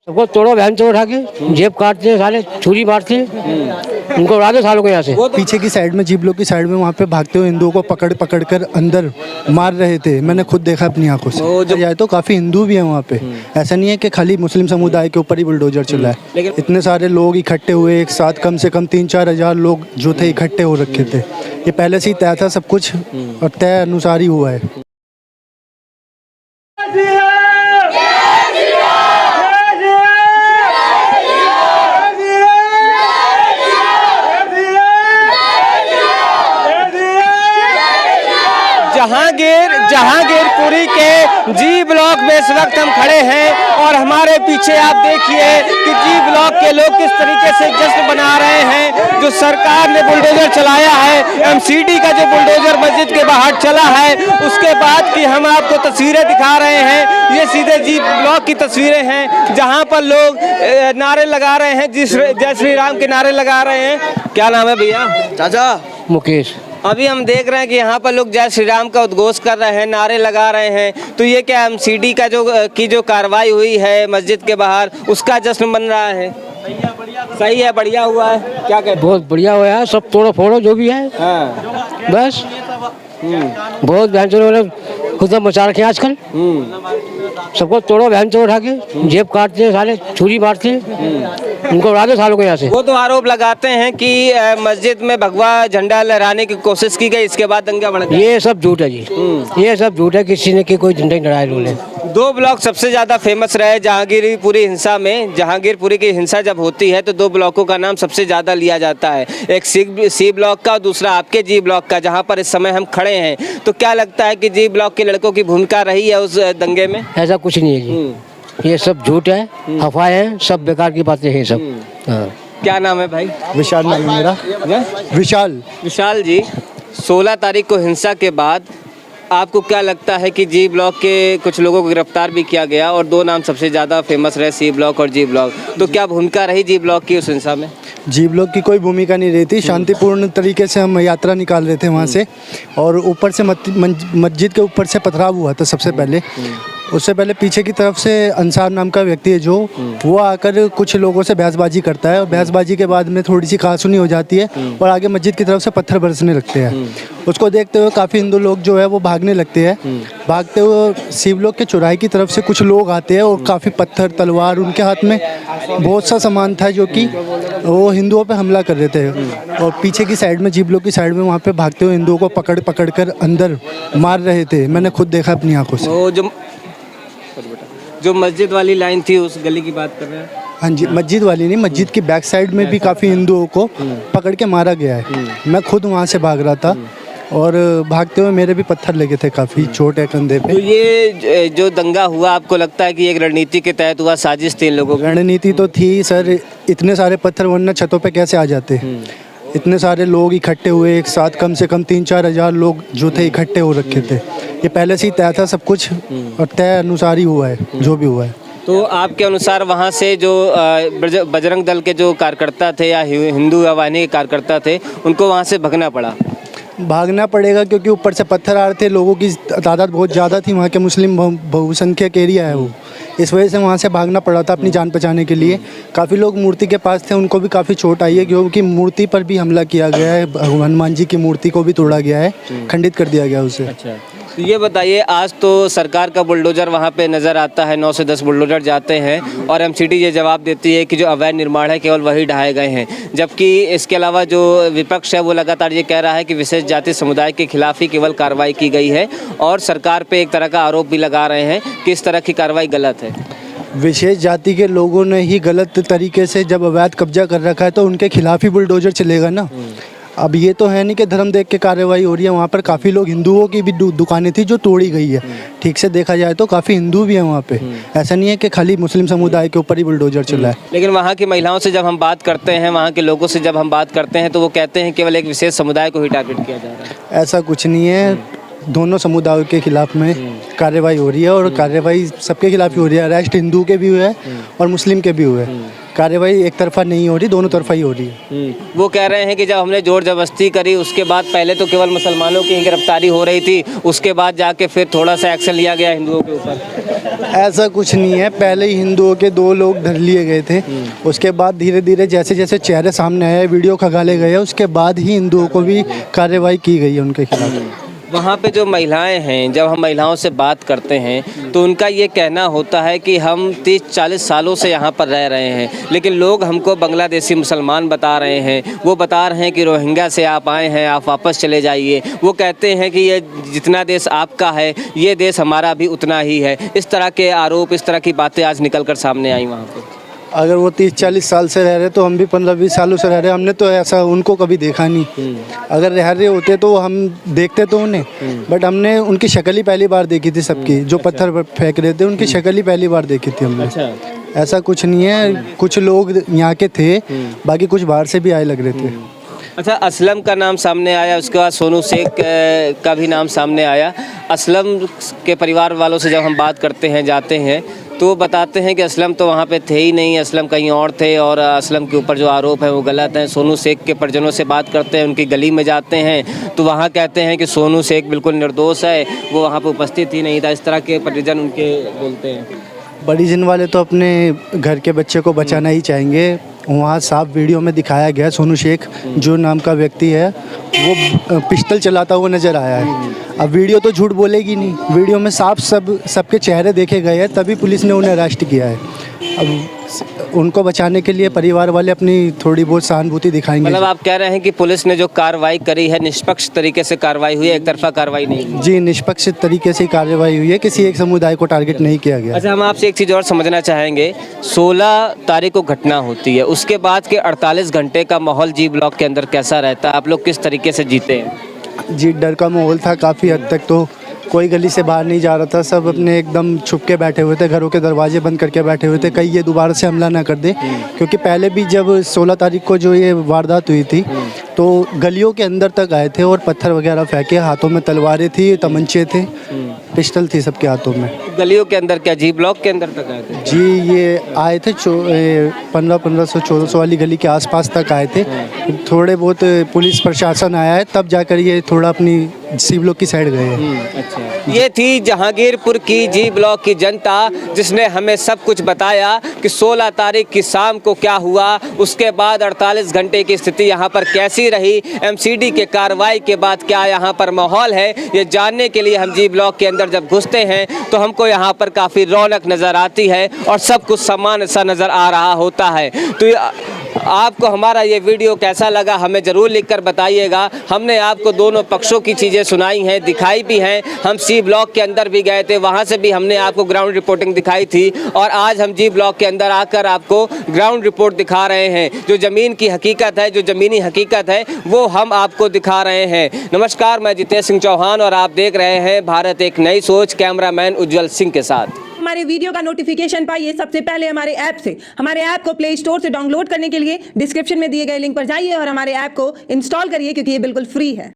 सबको तोड़ो बहन चोर उठा के जेब काटते हैं, साले छुरी मारते हैं, उनको उड़ा दो सालों को यहाँ से। पीछे की साइड में, जीप लोग की साइड में, वहाँ पे भागते हुए हिंदुओं को पकड़ पकड़ कर अंदर मार रहे थे। मैंने खुद देखा अपनी आंखों से। जाए तो काफ़ी हिंदू भी हैं वहाँ पे, ऐसा नहीं है कि खाली मुस्लिम समुदाय के ऊपर ही बुलडोजर चला है। इतने सारे लोग इकट्ठे हुए एक साथ, कम से कम 3-4 हज़ार लोग जो थे इकट्ठे हो रखे थे। ये पहले से ही तय था सब कुछ और तय अनुसार ही हुआ है। जहांगीरपुरी के जी ब्लॉक में इस वक्त हम खड़े हैं और हमारे पीछे आप देखिए कि जी ब्लॉक के लोग किस तरीके से जश्न मना रहे हैं। जो सरकार ने बुलडोजर चलाया है, एमसीडी का जो बुलडोजर मस्जिद के बाहर चला है, उसके बाद की हम आपको तस्वीरें दिखा रहे हैं। ये सीधे जी ब्लॉक की तस्वीरें हैं जहां पर लोग नारे लगा रहे हैं, जय श्री राम के नारे लगा रहे हैं। क्या नाम है भैया? चाचा मुकेश। अभी हम देख रहे हैं कि यहाँ पर लोग जय श्री राम का उद्घोष कर रहे हैं, नारे लगा रहे हैं। तो ये क्या एमसीडी का जो कार्रवाई हुई है मस्जिद के बाहर, उसका जश्न बन रहा है? सही है, बढ़िया हुआ है। क्या कहते हैं? बहुत बढ़िया हुआ है, सब तोड़ो फोड़ो जो भी है। हाँ। बस बहुत बहन चोर खुद मचा रखे हैं आजकल। सबको तोड़ो बहन चोर उठा के जेब काटते हैं, साले छुरी मारते हैं, उनको उड़ा दो सालों को यहाँ से। वो तो आरोप लगाते हैं कि मस्जिद में भगवा झंडा लहराने की कोशिश की गई, इसके बाद दंगा भड़क गया। ये सब झूठ है जी, ये सब झूठ है। किसी ने कोई झंडा नहीं लड़ाया लोगों ने। 2 ब्लॉक सबसे ज्यादा फेमस रहे जहांगीरपुरी हिंसा में। जहांगीरपुरी की हिंसा जब होती है तो 2 ब्लॉकों का नाम सबसे ज्यादा लिया जाता है, एक सी ब्लॉक का और दूसरा आपके जी ब्लॉक का, जहां पर इस समय हम खड़े हैं। तो क्या लगता है कि जी ब्लॉक के लड़कों की भूमिका रही है उस दंगे में? ऐसा कुछ नहीं है जी, ये सब झूठ है, अफवाह है, सब बेकार की बातें हैं सब। हाँ। क्या नाम है भाई? विशाल नाम है मेरा। विशाल जी, 16 तारीख को हिंसा के बाद आपको क्या लगता है कि जी ब्लॉक के कुछ लोगों को गिरफ्तार भी किया गया और 2 नाम सबसे ज़्यादा फेमस रहे, सी ब्लॉक और जी ब्लॉक। तो क्या भूमिका रही जी ब्लॉक की उस हिंसा में? जी ब्लॉक की कोई भूमिका नहीं रही थी। शांतिपूर्ण तरीके से हम यात्रा निकाल रहे थे वहाँ से, और ऊपर से मस्जिद के ऊपर से पथराव हुआ था सबसे पहले। उससे पहले पीछे की तरफ से अंसार नाम का व्यक्ति है जो, वो आकर कुछ लोगों से बहसबाजी करता है, और बहसबाजी के बाद में थोड़ी सी कहासुनी हो जाती है और आगे मस्जिद की तरफ से पत्थर बरसने लगते हैं। उसको देखते हुए काफ़ी हिंदू लोग जो है वो भागने लगते हैं। भागते हुए सी ब्लॉक के चौराहे की तरफ से कुछ लोग आते हैं और काफ़ी पत्थर, तलवार, उनके हाथ में बहुत सा सामान था जो कि वो हिंदुओं पे हमला कर रहे थे। और पीछे की साइड में, जी ब्लॉक की साइड में, वहाँ पे भागते हुए हिंदुओं को पकड़ पकड़ कर अंदर मार रहे थे। मैंने खुद देखा अपनी आंखों से। वो जो मस्जिद वाली लाइन थी उस गली की बात कर रहे हैं? हाँ जी, मस्जिद वाली नहीं, मस्जिद की बैक साइड में भी काफ़ी हिंदुओं को पकड़ के मारा गया है। मैं खुद वहाँ से भाग रहा था और भागते हुए मेरे भी पत्थर लगे थे, काफ़ी चोट है कंधे पे। तो ये जो दंगा हुआ, आपको लगता है कि एक रणनीति के तहत हुआ, साजिश थी इन लोगों की? रणनीति तो थी सर, इतने सारे पत्थर वरना छतों पे कैसे आ जाते। इतने सारे लोग इकट्ठे हुए एक साथ, कम से कम 3-4 हज़ार लोग जो थे इकट्ठे हो रखे थे। ये पहले से ही तय था सब कुछ और तय अनुसार ही हुआ है जो भी हुआ है। तो आपके अनुसार वहाँ से जो बजरंग दल के जो कार्यकर्ता थे या हिंदू आवानी के कार्यकर्ता थे, उनको वहाँ से भागना पड़ेगा क्योंकि ऊपर से पत्थर आ रहे थे, लोगों की तादाद बहुत ज़्यादा थी, वहाँ के मुस्लिम बहुसंख्यक एरिया है वो, इस वजह से वहाँ से भागना पड़ा था अपनी जान बचाने के लिए। काफ़ी लोग मूर्ति के पास थे, उनको भी काफ़ी चोट आई है क्योंकि मूर्ति पर भी हमला किया गया है। हनुमान जी की मूर्ति को भी तोड़ा गया है, खंडित कर दिया गया उसे। अच्छा, तो ये बताइए, आज तो सरकार का बुलडोजर वहाँ पे नज़र आता है, 9 से 10 बुलडोजर जाते हैं और एमसीडी ये जवाब देती है कि जो अवैध निर्माण है केवल वही ढहाए गए हैं, जबकि इसके अलावा जो विपक्ष है वो लगातार ये कह रहा है कि विशेष जाति समुदाय के खिलाफ ही केवल कार्रवाई की गई है और सरकार पे एक तरह का आरोप भी लगा रहे हैं कि इस तरह की कार्रवाई गलत है। विशेष जाति के लोगों ने ही गलत तरीके से जब अवैध कब्जा कर रखा है तो उनके खिलाफ ही बुलडोजर चलेगा ना। अब ये तो है नहीं कि धर्म देख के कार्रवाई हो रही है। वहाँ पर काफ़ी लोग, हिंदुओं की भी दुकानें थी जो तोड़ी गई है। ठीक से देखा जाए तो काफ़ी हिंदू भी हैं वहाँ पे, ऐसा नहीं है कि खाली मुस्लिम समुदाय के ऊपर ही बुलडोजर चला है। लेकिन वहाँ की महिलाओं से जब हम बात करते हैं, वहाँ के लोगों से जब हम बात करते हैं तो वो कहते हैं केवल एक विशेष समुदाय को ही टारगेट किया जा रहा है। ऐसा कुछ नहीं है, दोनों समुदायों के खिलाफ में कार्रवाई हो रही है और कार्रवाई सबके खिलाफ ही हो रही है। अरेस्ट हिंदू के भी हुए हैं और मुस्लिम के भी हुए हैं। कार्रवाई एक तरफा नहीं हो रही, दोनों तरफा ही हो रही है। वो कह रहे हैं कि जब हमने जोर जबरदस्ती करी उसके बाद पहले तो केवल मुसलमानों की ही गिरफ्तारी हो रही थी, उसके बाद जाके फिर थोड़ा सा एक्शन लिया गया हिंदुओं के ऊपर। ऐसा कुछ नहीं है, पहले ही हिंदुओं के 2 लोग धर लिए गए थे, उसके बाद धीरे धीरे जैसे जैसे चेहरे सामने आए, वीडियो खंगाले गए, उसके बाद ही हिंदुओं को भी कार्रवाई की गई है उनके खिलाफ। वहाँ पे जो महिलाएं हैं, जब हम महिलाओं से बात करते हैं तो उनका ये कहना होता है कि हम 30-40 सालों से यहाँ पर रह रहे हैं, लेकिन लोग हमको बांग्लादेशी मुसलमान बता रहे हैं। वो बता रहे हैं कि रोहिंग्या से आप आए हैं, आप वापस चले जाइए। वो कहते हैं कि ये जितना देश आपका है, ये देश हमारा भी उतना ही है। इस तरह के आरोप, इस तरह की बातें आज निकल कर सामने आई वहाँ पर। अगर वो 30-40 साल से रह रहे तो हम भी 15-20 सालों से रह रहे, हमने तो ऐसा उनको कभी देखा नहीं। अगर रह रहे होते तो हम देखते तो उन्हें, बट हमने उनकी शक्ल ही पहली बार देखी थी सबकी। जो पत्थर फेंक रहे थे उनकी शक्ल ही पहली बार देखी थी हमने। ऐसा कुछ नहीं है, कुछ लोग यहाँ के थे, बाकी कुछ बाहर से भी आए लग रहे थे। अच्छा, असलम का नाम सामने आया, उसके बाद सोनू शेख का भी नाम सामने आया। असलम के परिवार वालों से जब हम बात करते हैं, जाते हैं, तो वो बताते हैं कि असलम तो वहाँ पे थे ही नहीं, असलम कहीं और थे और असलम के ऊपर जो आरोप है वो गलत है। सोनू शेख के परिजनों से बात करते हैं, उनकी गली में जाते हैं तो वहाँ कहते हैं कि सोनू शेख बिल्कुल निर्दोष है, वो वहाँ पे उपस्थित ही नहीं था। इस तरह के परिजन उनके बोलते हैं। परिजन वाले तो अपने घर के बच्चे को बचाना ही चाहेंगे। वहाँ साफ वीडियो में दिखाया गया, सोनू शेख जो नाम का व्यक्ति है वो पिस्टल चलाता हुआ नज़र आया है। अब वीडियो तो झूठ बोलेगी नहीं, वीडियो में साफ सबके चेहरे देखे गए हैं, तभी पुलिस ने उन्हें अरेस्ट किया है। अब उनको बचाने के लिए परिवार वाले अपनी थोड़ी बहुत सहानुभूति दिखाएंगे। मतलब आप कह रहे हैं कि पुलिस ने जो कार्रवाई करी है निष्पक्ष तरीके से कार्रवाई हुई है, एक तरफा कार्रवाई नहीं हुई? जी, निष्पक्ष तरीके से कार्रवाई हुई है, किसी एक समुदाय को टारगेट नहीं किया गया। अच्छा, हम आपसे एक चीज़ और समझना चाहेंगे। 16 तारीख को घटना होती है, उसके बाद के 48 घंटे का माहौल जी ब्लॉक के अंदर कैसा रहता है? आप लोग किस तरीके से जीते हैं? जी, डर का माहौल था काफ़ी हद तक, तो कोई गली से बाहर नहीं जा रहा था, सब अपने एकदम छुप के बैठे हुए थे, घरों के दरवाजे बंद करके बैठे हुए थे, कहीं ये दोबारा से हमला ना कर दे। क्योंकि पहले भी जब 16 तारीख को जो ये वारदात हुई थी तो गलियों के अंदर तक आए थे और पत्थर वगैरह फेंके, हाथों में तलवारें थी, तमंचे थे, पिस्टल थी सबके हाथों में। गलियों के अंदर क्या, जी ब्लॉक के अंदर तक आए थे? जी, ये आए थे 1500-1400 वाली गली के आसपास तक आए थे। थोड़े बहुत पुलिस प्रशासन आया है, तब जाकर ये थोड़ा अपनी सी ब्लॉक की साइड गए हैं। अच्छा, ये थी जहांगीरपुर की जी ब्लॉक की जनता, जिसने हमें सब कुछ बताया कि 16 तारीख की शाम को क्या हुआ, उसके बाद 48 घंटे की स्थिति यहाँ पर कैसी रही, एमसीडी के कार्रवाई के बाद क्या यहाँ पर माहौल है, ये जानने के लिए हम जी ब्लॉक के अंदर जब घुसते हैं तो हमको यहाँ पर काफ़ी रौनक नज़र आती है और सब कुछ सामान्य सा नज़र आ रहा होता है। तो आपको हमारा ये वीडियो कैसा लगा हमें ज़रूर लिखकर बताइएगा। हमने आपको दोनों पक्षों की चीज़ें सुनाई हैं, दिखाई भी हैं। हम सी ब्लॉक के अंदर भी गए थे, वहाँ से भी हमने आपको ग्राउंड रिपोर्टिंग दिखाई थी और आज हम जी ब्लॉक के अंदर आकर आपको ग्राउंड रिपोर्ट दिखा रहे हैं। जो ज़मीन की हकीकत है, जो ज़मीनी हकीकत है, वो हम आपको दिखा रहे हैं। नमस्कार, मैं जितेश सिंह चौहान और आप देख रहे हैं भारत एक नई सोच, कैमरामैन उज्जवल सिंह के साथ। हमारे वीडियो का नोटिफिकेशन पाइए सबसे पहले हमारे ऐप से। हमारे ऐप को प्ले स्टोर से डाउनलोड करने के लिए डिस्क्रिप्शन में दिए गए लिंक पर जाइए और हमारे ऐप को इंस्टॉल करिए, क्योंकि ये बिल्कुल फ्री है।